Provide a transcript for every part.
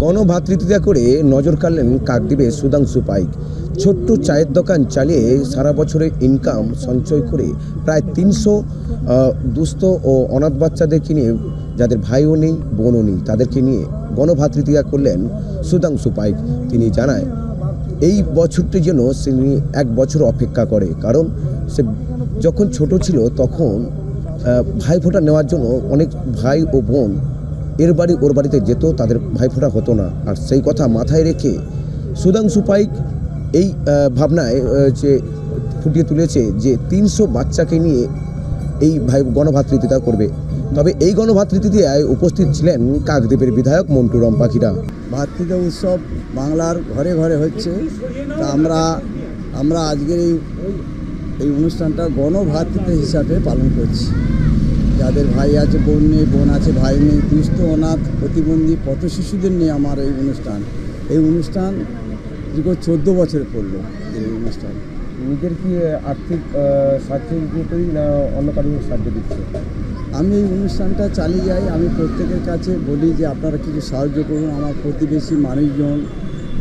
গণভ্রাতৃত্বতা করে নজর কাড়লেন কাকদ্বীপের সুধাংশু পাইক। ছোট্ট চায়ের দোকান চালিয়ে সারা বছরের ইনকাম সঞ্চয় করে প্রায় ৩০০ দুস্থ ও অনাথ বাচ্চাদেরকে নিয়ে, যাদের ভাইও নেই বোনও নেই, তাদেরকে নিয়ে গণভ্রাতৃত্বতা করলেন সুধাংশু পাইক। তিনি জানায় এই বছরটি যেন তিনি 1 বছর অপেক্ষা করে, কারণ সে যখন ছোট ছিল তখন ভাইফোঁটা নেওয়ার জন্য অনেক ভাই ও বোন এর বাড়ি ওর বাড়িতে যেত, তাদের ভাইফোঁটা হতো না। আর সেই কথা মাথায় রেখে সুধাংশু পাইক এই ভাবনায় যে ফুটিয়ে তুলেছে যে ৩০০ বাচ্চাকে নিয়ে এই গণভ্রাতৃত্বতা করবে। তবে এই গণভ্রাতৃত্বতায় উপস্থিত ছিলেন কাকদ্বীপের বিধায়ক মন্টুরাম পাখিরা। ভ্রাতৃত্ব উৎসব বাংলার ঘরে ঘরে হচ্ছে, তা আমরা আজকের এই অনুষ্ঠানটা গণভ্রাতৃত্ব হিসাবে পালন করছি। যাদের ভাই আছে বোন নেই, বোন আছে ভাই নেই, দুস্থ অনাথ প্রতিবন্ধী পথ শিশুদের নিয়ে আমার এই অনুষ্ঠান দীর্ঘ 14 বছর পড়লো। এই অনুষ্ঠান নিজের কি আর্থিক সাহায্য করি না অন্য কারোর সাহায্য দিচ্ছে? আমি এই অনুষ্ঠানটা চালিয়ে যাই। আমি প্রত্যেকের কাছে বলি যে আপনারা কিছু সাহায্য করুন। আমার প্রতিবেশী মানুষজন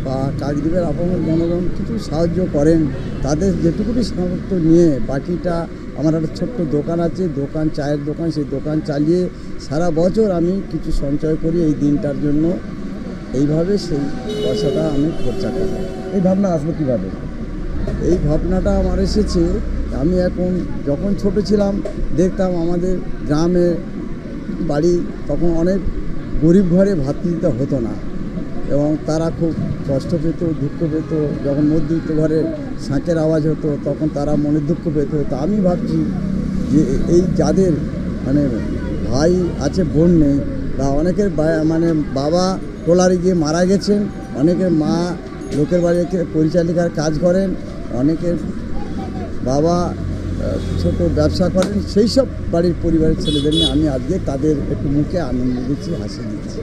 বা কাকদ্বীপের আপামর জনগণ কিছু সাহায্য করেন, তাদের যেটুকুনি সামর্থ্য নিয়ে বাকিটা। আমার একটা ছোট্ট দোকান আছে, চায়ের দোকান, সেই দোকান চালিয়ে সারা বছর আমি কিছু সঞ্চয় করি এই দিনটার জন্য। এইভাবে সেই পয়সাটা আমি খরচা করি। এই ভাবনা আসলো কীভাবে? এই ভাবনাটা আমার এসেছে, আমি যখন ছোট ছিলাম দেখতাম আমাদের গ্রামে বাড়ি তখন অনেক গরিব ঘরে ভ্রাতৃত্ব হতো না, এবং তারা খুব কষ্ট পেত, দুঃখ পেত। যখন মধ্যবিত্ত ঘরে শাঁখের আওয়াজ হতো তখন তারা মনে দুঃখ পেত। তা আমি ভাবছি যে এই যাদের ভাই আছে বোন নেই, বা অনেকের বাবা ট্রলারে গিয়ে মারা গেছেন, অনেকের মা লোকের বাড়িতে পরিচালিকার কাজ করেন, অনেকের বাবা ছোট ব্যবসা করেন, সেই সব বাড়ির পরিবারের ছেলেদের নিয়ে আমি আজকে তাদের একটু মুখে আনন্দ দিচ্ছি, হাসি দিচ্ছি।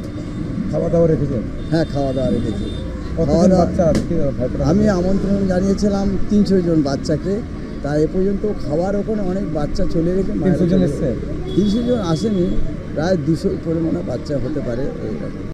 খাওয়া দাওয়া রেখেছেন? হ্যাঁ, খাওয়া দাওয়া রেখেছি। আমি আমন্ত্রণ জানিয়েছিলাম 300 জন বাচ্চাকে, তা এ পর্যন্ত খাওয়ার ওখানে অনেক বাচ্চা চলে গেছে। 300 জন এসছে? 300 জন আসেনি, প্রায় 200 পরিমাণে বাচ্চা হতে পারে।